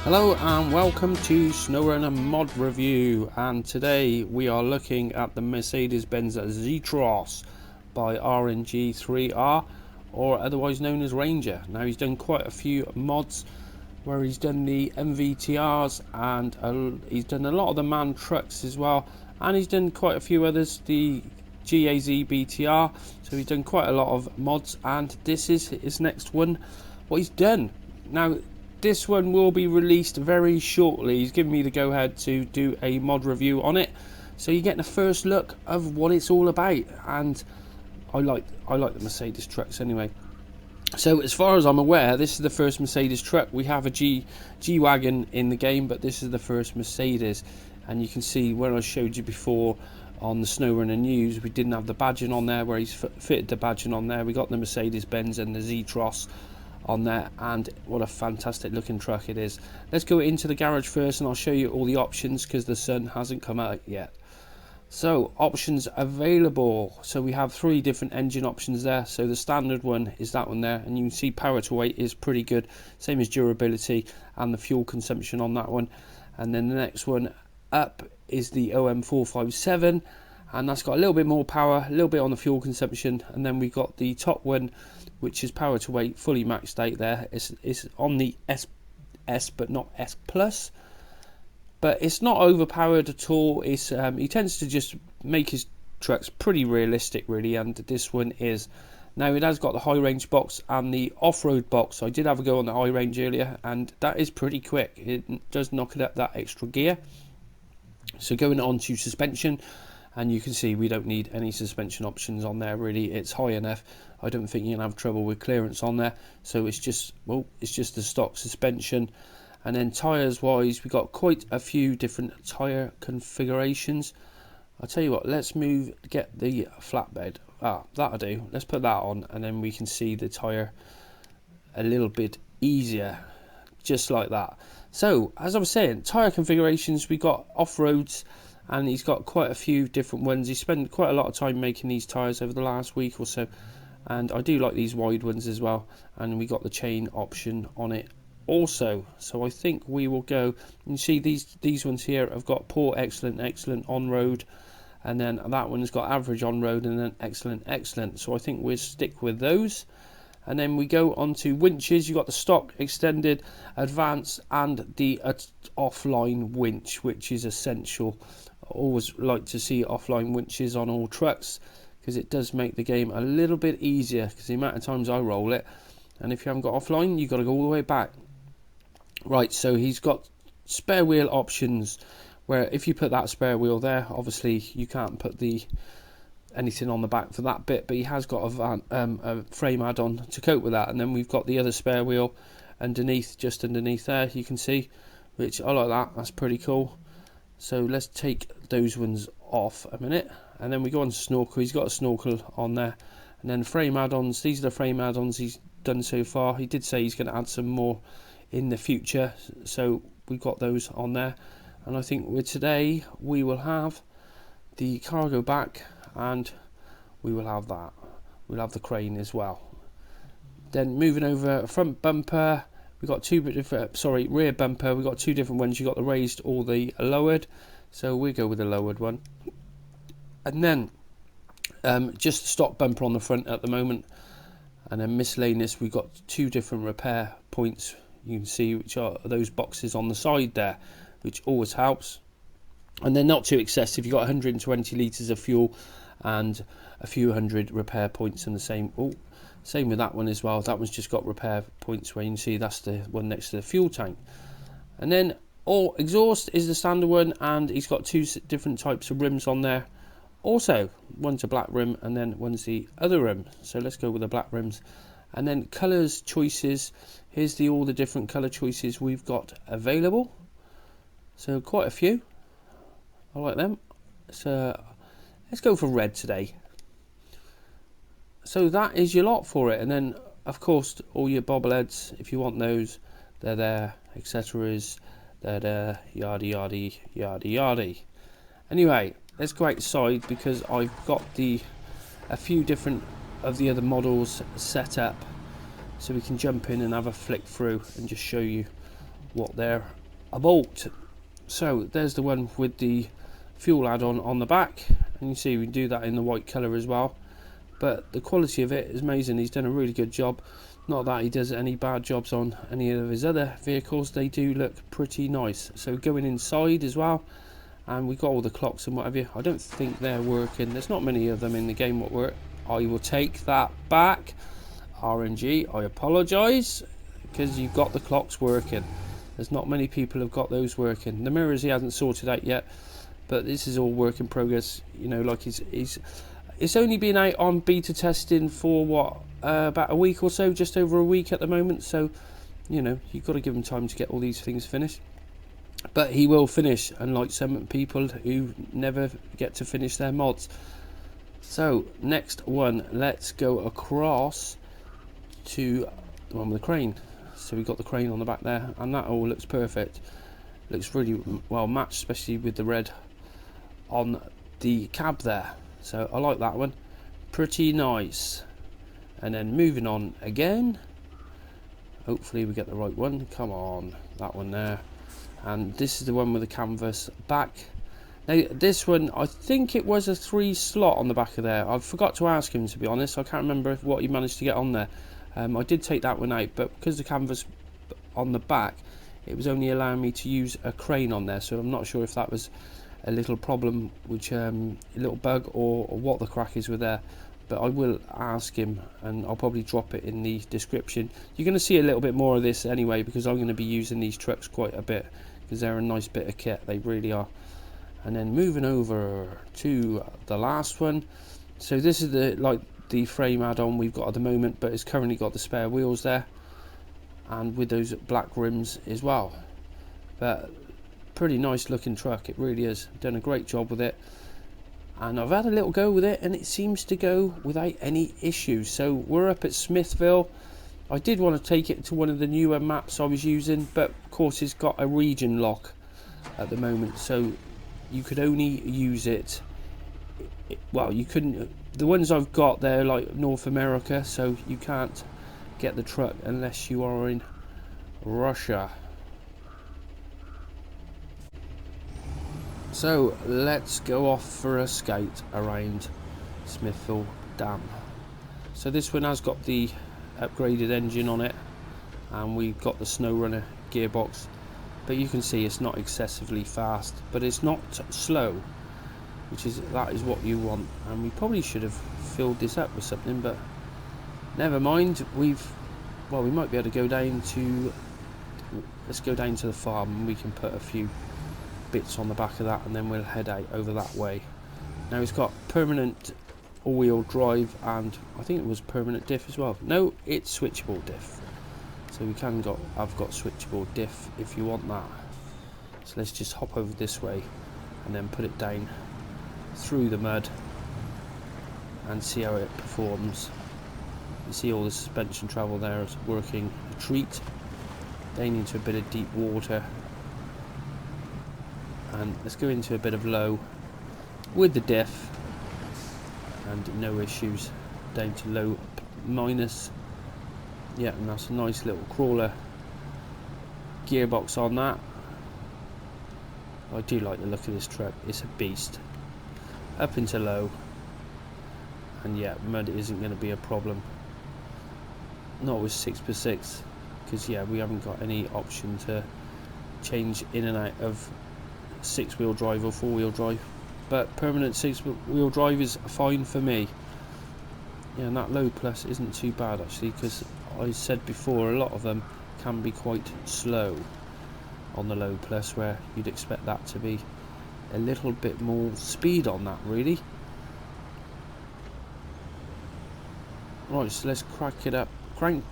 Hello and welcome to Snowrunner Mod Review, and today we are looking at the Mercedes Benz Zetros by RNG3R, or otherwise known as Ranger. Now he's done quite a few mods where he's done the MVTRs and he's done a lot of the MAN trucks as well, and he's done quite a few others, the GAZ BTR, so he's done quite a lot of mods, and this is his next one, what he's done. Now this one will be released very shortly. He's given me the go ahead to do a mod review on it, so you're getting a first look of what it's all about. And I like the Mercedes trucks anyway. So as far as I'm aware, this is the first Mercedes truck. We have a G-Wagon in the game, but this is the first Mercedes. And you can see where I showed you before on the Snowrunner news, we didn't have the badging on there, where he's fitted the badging on there. We got the Mercedes Benz and the Zetros on there, and what a fantastic looking truck it is. Let's go into the garage first and I'll show you all the options because the sun hasn't come out yet. So options available, so we have 3 different engine options there. So the standard one is that one there, and you can see power to weight is pretty good, same as durability and the fuel consumption on that one. And then the next one up is the OM457, and that's got a little bit more power, a little bit on the fuel consumption. And then we got the top one, which is power to weight fully maxed out there. It's on the S but not S plus, but it's not overpowered at all. It's he tends to just make his trucks pretty realistic really, and this one is. Now it has got the high range box and the off-road box. I did have a go on the high range earlier, and that is pretty quick. It does knock it up that extra gear. So going on to suspension, and you can see we don't need any suspension options on there really. It's high enough. I don't think you're gonna have trouble with clearance on there. So it's just, well, it's just the stock suspension. And then tyres wise, we got quite a few different tyre configurations. I'll tell you what, let's get the flatbed. That'll do. Let's put that on, and then we can see the tyre a little bit easier, just like that. So as I was saying, tyre configurations, we got off-roads, and he's got quite a few different ones. He spent quite a lot of time making these tyres over the last week or so, and I do like these wide ones as well. And we got the chain option on it also. So I think we will go, you can see these ones here have got poor, excellent, excellent on road, and then that one has got average on road, and then excellent, excellent. So I think we'll stick with those. And then we go on to winches. You got the stock, extended, advanced, and the offline winch, which is essential. I always like to see offline winches on all trucks, because it does make the game a little bit easier, because the amount of times I roll it, and if you haven't got offline, you've got to go all the way back. Right, so he's got spare wheel options, where if you put that spare wheel there, obviously you can't put anything on the back for that bit, but he has got a frame add-on to cope with that. And then we've got the other spare wheel underneath, just underneath there, you can see, which I like that. That's pretty cool. So let's take those ones off a minute, and then we go on to snorkel. He's got a snorkel on there, and then frame add-ons. These are the frame add-ons he's done so far. He did say he's going to add some more in the future, so we've got those on there. And I think with today we will have the cargo back, and we will have that. We'll have the crane as well. Then moving over, front bumper, we've got two different, rear bumper, we've got 2 different ones. You've got the raised or the lowered, so we go with the lowered one. And then just the stock bumper on the front at the moment. And then miscellaneous, we've got 2 different repair points, you can see, which are those boxes on the side there, which always helps. And they're not too excessive. You've got 120 litres of fuel and a few hundred repair points, and the same with that one as well. That one's just got repair points, where you can see that's the one next to the fuel tank. And then all exhaust is the standard one, and he's got 2 different types of rims on there. Also, one's a black rim and then one's the other rim. So let's go with the black rims. And then colours choices. Here's all the different colour choices we've got available. So quite a few. I like them. So let's go for red today. So that is your lot for it. And then of course all your bobbleheads, if you want those, they're there, etc. They're there, yada yada yada yada. Anyway, let's go outside, because I've got a few different of the other models set up, so we can jump in and have a flick through and just show you what they're about. So there's the one with the fuel add-on on the back, and you see we do that in the white colour as well, but the quality of it is amazing. He's done a really good job. Not that he does any bad jobs on any of his other vehicles, they do look pretty nice. So going inside as well, and we got all the clocks and whatever. I don't think they're working. There's not many of them in the game what work. I will take that back. RNG, I apologise, because you've got the clocks working. There's not many people who've got those working. The mirrors he hasn't sorted out yet, but this is all work in progress. You know, like it's only been out on beta testing for what, about a week or so, just over a week at the moment. So, you know, you've got to give him time to get all these things finished. But he will finish, unlike some people who never get to finish their mods. So, next one, let's go across to the one with the crane. So we've got the crane on the back there, and that all looks perfect. Looks really well matched, especially with the red on the cab there. So I like that one, pretty nice. And then moving on again, hopefully we get the right one. Come on, that one there. And this is the one with the canvas back. Now this one, I think it was a 3 slot on the back of there. I forgot to ask him, to be honest. I can't remember what he managed to get on there. I did take that one out, but because the canvas on the back, it was only allowing me to use a crane on there, so I'm not sure if that was a little problem, which a little bug, or what the crack is with there. But I will ask him, and I'll probably drop it in the description. You're going to see a little bit more of this anyway, because I'm going to be using these trucks quite a bit, because they're a nice bit of kit, they really are. And then moving over to the last one. So this is the frame add-on we've got at the moment, but it's currently got the spare wheels there, and with those black rims as well. But pretty nice looking truck, it really is. Done a great job with it, and I've had a little go with it, and it seems to go without any issues. So we're up at Smithville. I did want to take it to one of the newer maps I was using, but of course it's got a region lock at the moment, so you could only use it, well, you couldn't, the ones I've got, they're like North America, so you can't get the truck unless you are in Russia. So let's go off for a skate around Smithville Dam. So this one has got the upgraded engine on it, and we've got the Snowrunner gearbox, but you can see it's not excessively fast, but it's not slow, that is what you want. And we probably should have filled this up with something, but never mind. We might be able to go down to, let's go down to the farm, and we can put a few bits on the back of that, and then we'll head out over that way. Now it's got permanent all-wheel drive, and I think it was permanent diff as well. No, it's switchable diff, so I've got switchable diff if you want that. So let's just hop over this way and then put it down through the mud and see how it performs. You see all the suspension travel there is working a treat, down into a bit of deep water, and let's go into a bit of low with the diff, and no issues, down to low minus. Yeah, and that's a nice little crawler gearbox on that. I do like the look of this truck, it's a beast. Up into low, and yeah, mud isn't going to be a problem, not with 6x6, because yeah, we haven't got any option to change in and out of 6-wheel drive or 4-wheel drive, but permanent 6-wheel drive is fine for me. Yeah, and that low plus isn't too bad actually, because I said before a lot of them can be quite slow on the low plus, where you'd expect that to be a little bit more speed on that really. Right, so let's crank it up, and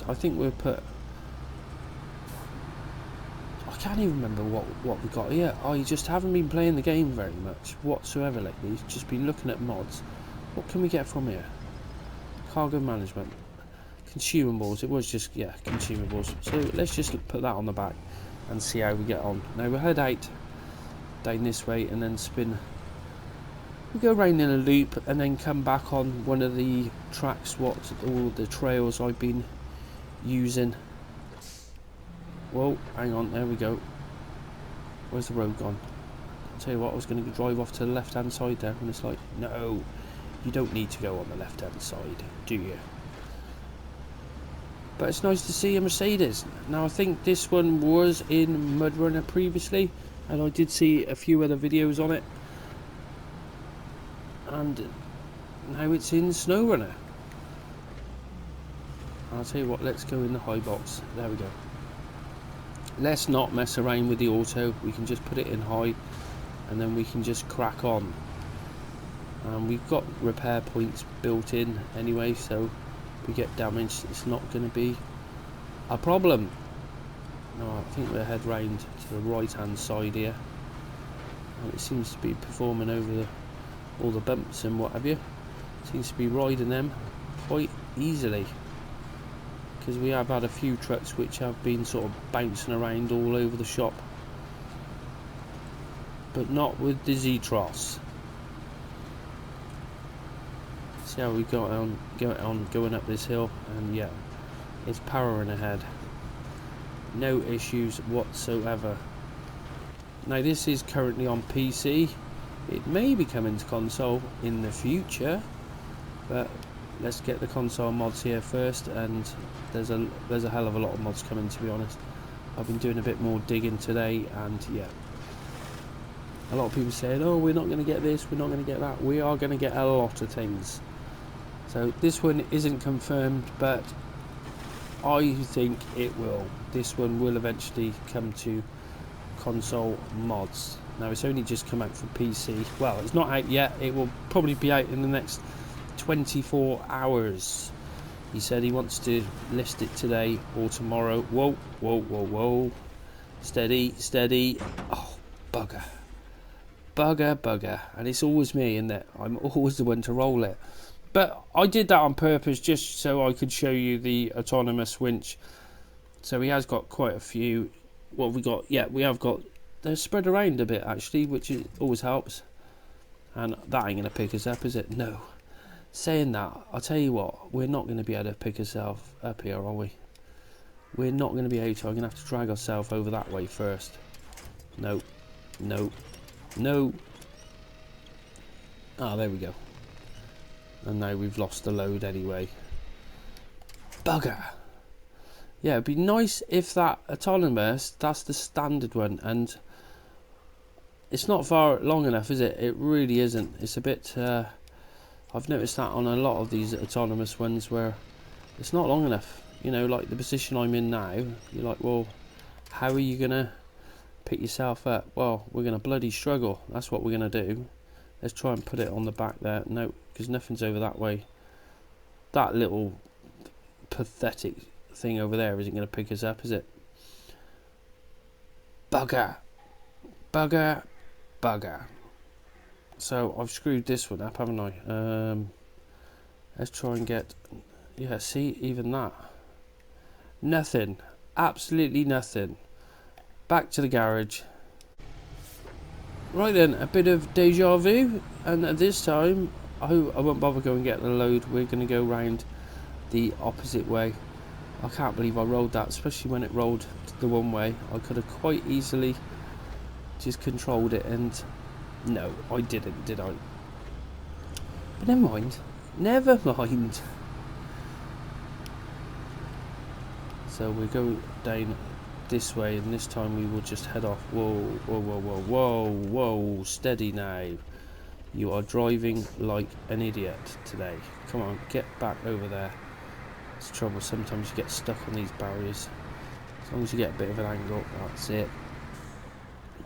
I think we'll put, I can't even remember what we got here. I just haven't been playing the game very much whatsoever lately, just been looking at mods. What can we get from here? Cargo management, consumables, it was just, yeah, consumables. So let's just put that on the back and see how we get on. Now we'll head out down this way and then spin. We go around in a loop and then come back on one of the tracks, what all the trails I've been using Whoa, hang on, there we go. Where's the road gone? I'll tell you what, I was going to drive off to the left hand side there, and it's like, no, you don't need to go on the left hand side, do you? But it's nice to see a Mercedes. Now I think this one was in Mud Runner previously, and I did see a few other videos on it, and now it's in Snowrunner. I'll tell you what, let's go in the high box. There we go. Let's not mess around with the auto, we can just put it in high and then we can just crack on. We've got repair points built in anyway, so if we get damaged it's not going to be a problem. No, I think we'll head round to the right hand side here, and it seems to be performing over all the bumps and what have you. Seems to be riding them quite easily, because we have had a few trucks which have been sort of bouncing around all over the shop, but not with the Zetros. See how we got on going up this hill, and yeah, it's powering ahead, no issues whatsoever. Now this is currently on PC, it may be coming to console in the future, but let's get the console mods here first, and there's a hell of a lot of mods coming, to be honest. I've been doing a bit more digging today, and yeah, a lot of people saying, oh, we're not going to get this, we're not going to get that. We are going to get a lot of things. So this one isn't confirmed, but I think it will. This one will eventually come to console mods. Now it's only just come out for PC. Well, it's not out yet, it will probably be out in the next 24 hours. He said he wants to list it today or tomorrow. Whoa, whoa, whoa, whoa. Steady, steady. Oh, bugger. Bugger, bugger. And it's always me, isn't it? I'm always the one to roll it. But I did that on purpose just so I could show you the autonomous winch. So he has got quite a few. What have we got? Yeah, we have got. They're spread around a bit actually, which always helps. And that ain't going to pick us up, is it? No. Saying that, I'll tell you what, we're not going to be able to pick ourselves up here, are we? We're not going to be able to. I'm going to have to drag ourselves over that way first. No. No. No. Ah, there we go. And now we've lost the load anyway. Bugger. Yeah, it'd be nice if that autonomous, that's the standard one, and it's not far long enough, is it? It really isn't. It's a bit, I've noticed that on a lot of these autonomous ones where it's not long enough. You know, like the position I'm in now, you're like, well, how are you going to pick yourself up? Well, we're going to bloody struggle. That's what we're going to do. Let's try and put it on the back there. No, because nothing's over that way. That little pathetic thing over there isn't going to pick us up, is it? Bugger. Bugger. Bugger. So I've screwed this one up, haven't I? Let's try and get... Yeah, see, even that. Nothing. Absolutely nothing. Back to the garage. Right then, a bit of deja vu, and at this time I won't bother going and get the load. We're going to go round the opposite way. I can't believe I rolled that, especially when it rolled the one way. I could have quite easily just controlled it, and no, I didn't, did I? But never mind. Never mind. So we go down this way, and this time we will just head off. Whoa, whoa, whoa, whoa, whoa, whoa, steady now. You are driving like an idiot today. Come on, get back over there. It's trouble, sometimes you get stuck on these barriers. As long as you get a bit of an angle, that's it.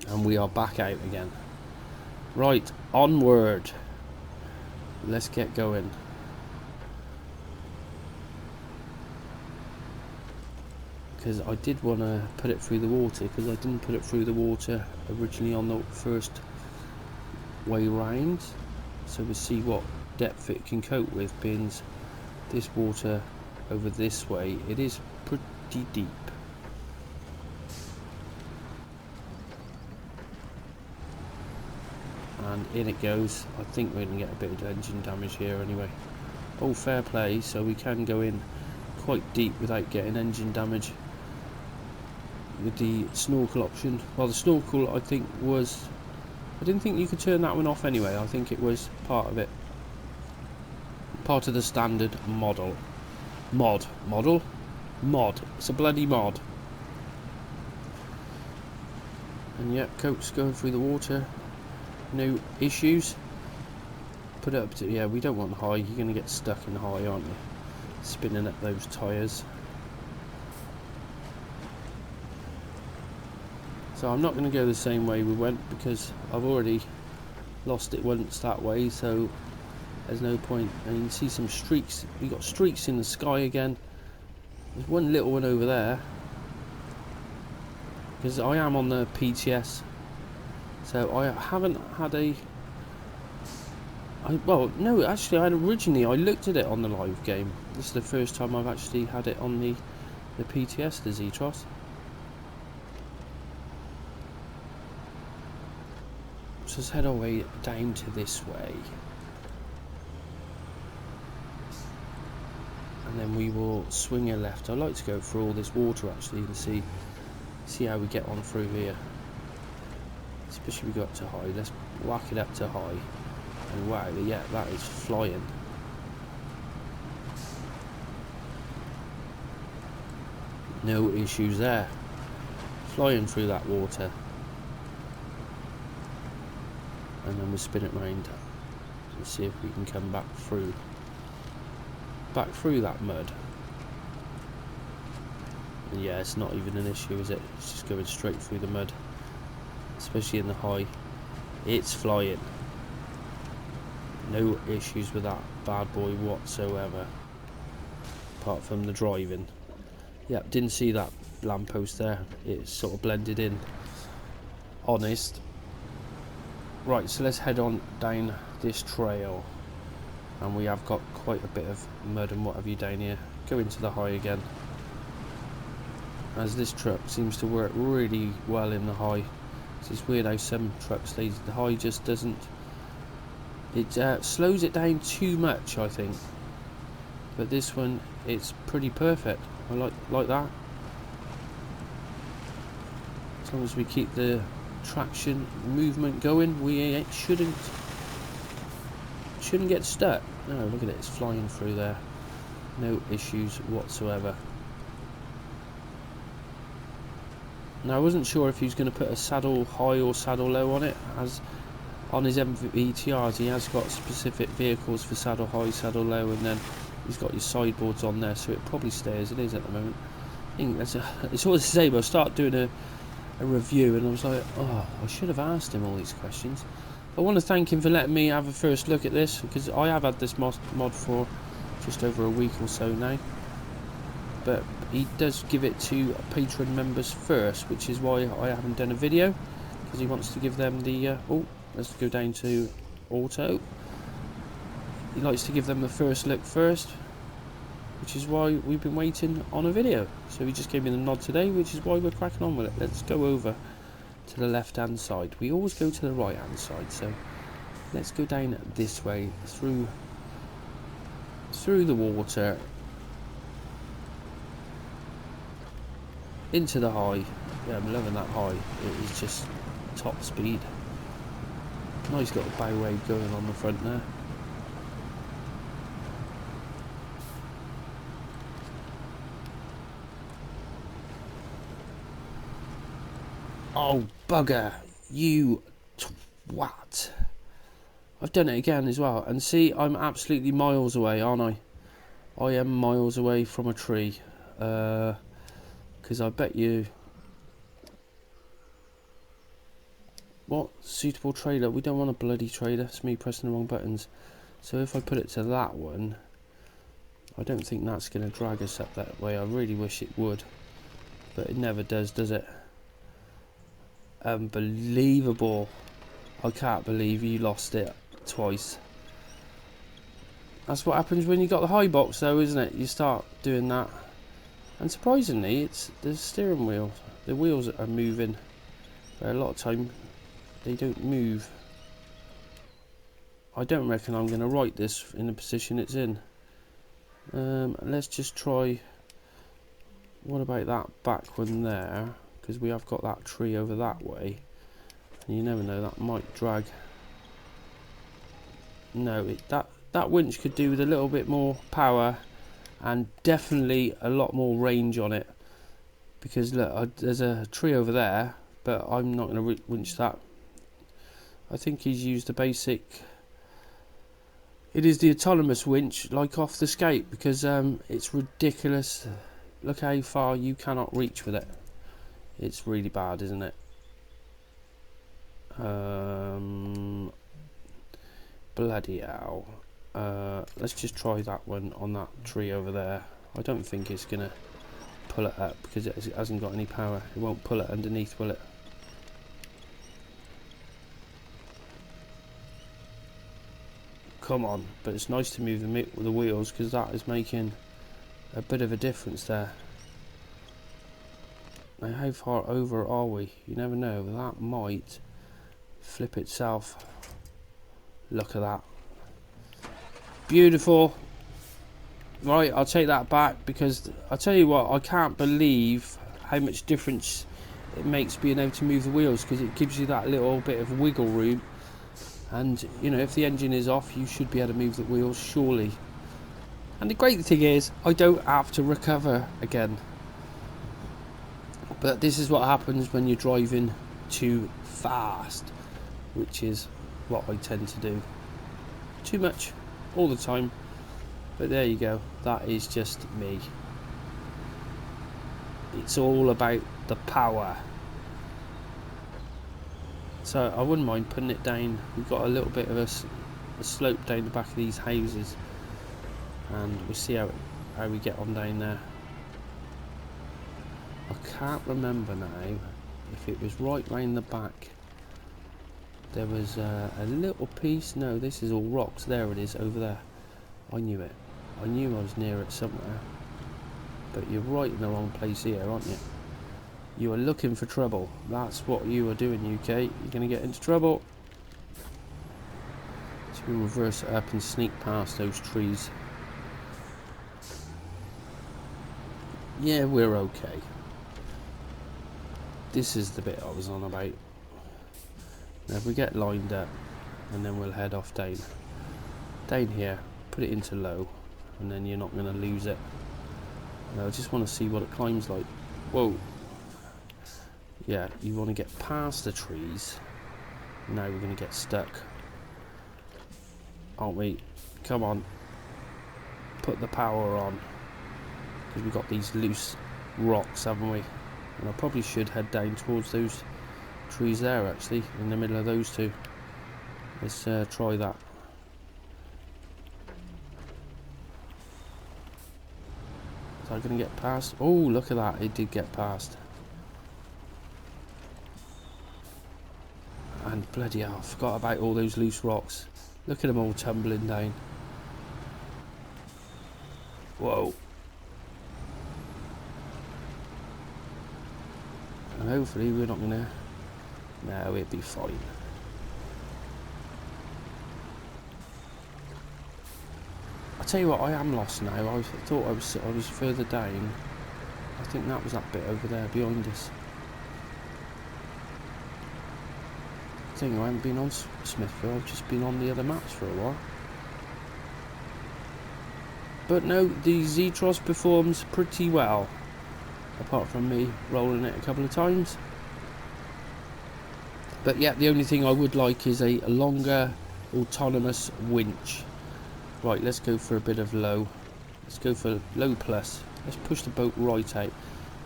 And we are back out again. Right, onward. Let's get going. Because I did want to put it through the water, because I didn't put it through the water originally on the first way round, so we'll see what depth it can cope with, being this water over this way, it is pretty deep. And in it goes. I think we're going to get a bit of engine damage here anyway. Oh, fair play, so we can go in quite deep without getting engine damage. with the snorkel option. Well, the snorkel I think was, I didn't think you could turn that one off anyway. I think it was part of it, part of the standard model. Mod. It's a bloody mod. And yeah, coat's going through the water, no issues. Put it up to, yeah, we don't want high, you're going to get stuck in high, aren't you? Spinning up those tyres. So I'm not going to go the same way we went, because I've already lost it once that way, so there's no point. And you can see some streaks, we got streaks in the sky again. There's one little one over there, because I am on the PTS, so I haven't had a... well, no, actually, I looked at it on the live game. This is the first time I've actually had it on the PTS, the Zetros. So let's head our way down to this way, and then we will swing a left. I'd like to go through all this water actually and see how we get on through here. Especially if we go up to high. Let's whack it up to high. And wow, yeah, that is flying. No issues there. Flying through that water. And then we'll spin it round and see if we can come back through that mud. And yeah, it's not even an issue, is it? It's just going straight through the mud, especially in the high. It's flying. No issues with that bad boy whatsoever, apart from the driving. Yep, didn't see that lamppost there. It sort of blended in. Honest. Right, so let's head on down this trail, and we have got quite a bit of mud and what have you down here. Go into the high again, as this truck seems to work really well in the high. It's weird how some trucks, the high just doesn't, it slows it down too much, I think, but this one, it's pretty perfect. I like that. As long as we keep the traction movement going, we shouldn't get stuck. No, look at it, it's flying through there, no issues whatsoever. Now I wasn't sure if he was going to put a saddle high or saddle low on it, as on his MVTRs he has got specific vehicles for saddle high, saddle low, and then he's got your sideboards on there, so it probably stays as it is at the moment. I think it's always the same. I start doing a review and I was like, oh, I should have asked him all these questions. I want to thank him for letting me have a first look at this, because I have had this mod for just over a week or so now, but he does give it to patron members first, which is why I haven't done a video, because he wants to give them the oh, let's go down to auto. He likes to give them the first look first, which is why we've been waiting on a video. So he just gave me the nod today, which is why we're cracking on with it. Let's go over to the left hand side. We always go to the right hand side, so let's go down this way through the water into the high. Yeah, I'm loving that high. It is just top speed. Nice little bow wave going on the front there. Oh, bugger. You twat. I've done it again as well. And see, I'm absolutely miles away, aren't I? I am miles away from a tree. Because I bet you... What? Suitable trailer? We don't want a bloody trailer. It's me pressing the wrong buttons. So if I put it to that one, I don't think that's going to drag us up that way. I really wish it would. But it never does it? Unbelievable. I can't believe you lost it twice. That's what happens when you got the high box though, isn't it? You start doing that. And surprisingly, it's the steering wheel. The wheels are moving. But a lot of time, they don't move. I don't reckon I'm going to write this in the position it's in. Let's just try... What about that back one there? because we have got that tree over that way, and you never know, that might drag. No, that winch could do with a little bit more power and definitely a lot more range on it, because look, there's a tree over there, but I'm not going to winch that. I think he's used a basic. It is the autonomous winch, like off the skate, because it's ridiculous. Look how far you cannot reach with it. It's really bad, isn't it? Bloody hell. Let's just try that one on that tree over there. I don't think it's gonna pull it up because it hasn't got any power. It won't pull it underneath, will it? Come on. But it's nice to move the wheels, because that is making a bit of a difference there. Now, how far over are we? You never know. That might flip itself. Look at that. Beautiful. Right, I'll take that back, because I'll tell you what, I can't believe how much difference it makes being able to move the wheels, because it gives you that little bit of wiggle room. And you know, if the engine is off, you should be able to move the wheels, surely. And the great thing is, I don't have to recover again. But this is what happens when you're driving too fast, which is what I tend to do. Too much, all the time. But there you go, that is just me. It's all about the power. So I wouldn't mind putting it down. We've got a little bit of a slope down the back of these houses, and we'll see how we get on down there. I can't remember now if it was right round the back. There was a little piece. No, this is all rocks. There it is, over there. I knew it. I knew I was near it somewhere. But you're right in the wrong place here, aren't you? You are looking for trouble. That's what you are doing, UK. You're going to get into trouble. So we reverse it up and sneak past those trees. Yeah, we're okay. This is the bit I was on about. Now if we get lined up, and then we'll head off down here, put it into low, and then you're not going to lose it. Now I just want to see what it climbs like. Whoa. Yeah, you want to get past the trees. Now we're going to get stuck, aren't we? Come on, put the power on, because we've got these loose rocks, haven't we? And I probably should head down towards those trees there, actually, in the middle of those two. Let's try that. Is that going to get past? Oh, look at that, it did get past. And bloody hell, I forgot about all those loose rocks. Look at them all tumbling down. Whoa. And hopefully we're not gonna. No, it'll be fine. I tell you what, I am lost now. I thought I was further down. I think that was that bit over there behind us. I think I haven't been on Smithville. I've just been on the other maps for a while. But no, the Zetros performs pretty well, apart from me rolling it a couple of times. But yeah, the only thing I would like is a longer autonomous winch. Right, let's go for a bit of low. Let's go for low plus. Let's push the boat right out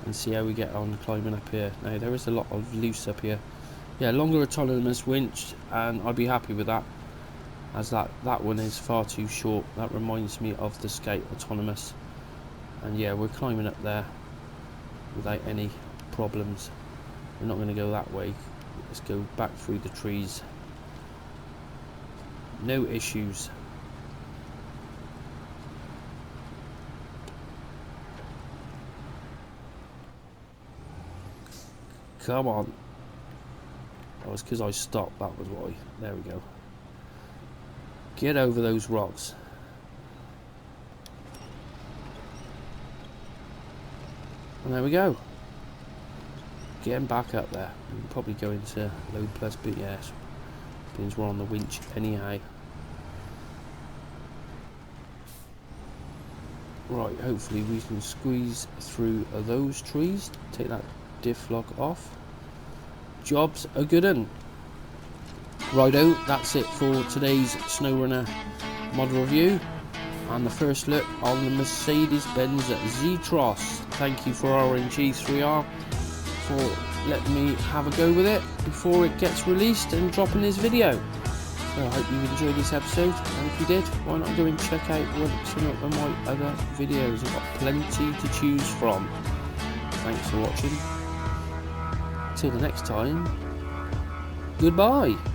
and see how we get on climbing up here. Now there is a lot of loose up here. Yeah, longer autonomous winch, and I'd be happy with that, as that one is far too short. That reminds me of the Skate Autonomous. And yeah, we're climbing up there without any problems. We're not going to go that way. Let's go back through the trees. No issues. Come on. That was because I stopped, that was why. There we go. Get over those rocks. And there we go. getting back up there. We'll probably go into load plus, but yes, means we're on the winch anyhow. Right, hopefully we can squeeze through those trees, take that diff lock off. Job's a good un. Righto, that's it for today's Snowrunner mod review and the first look on the Mercedes Benz Zetros. Thank you for RNG3R for letting me have a go with it before it gets released and dropping this video. So I hope you enjoyed this episode, and if you did, why not go and check out some of my other videos. I've got plenty to choose from. Thanks for watching. Till the next time, goodbye.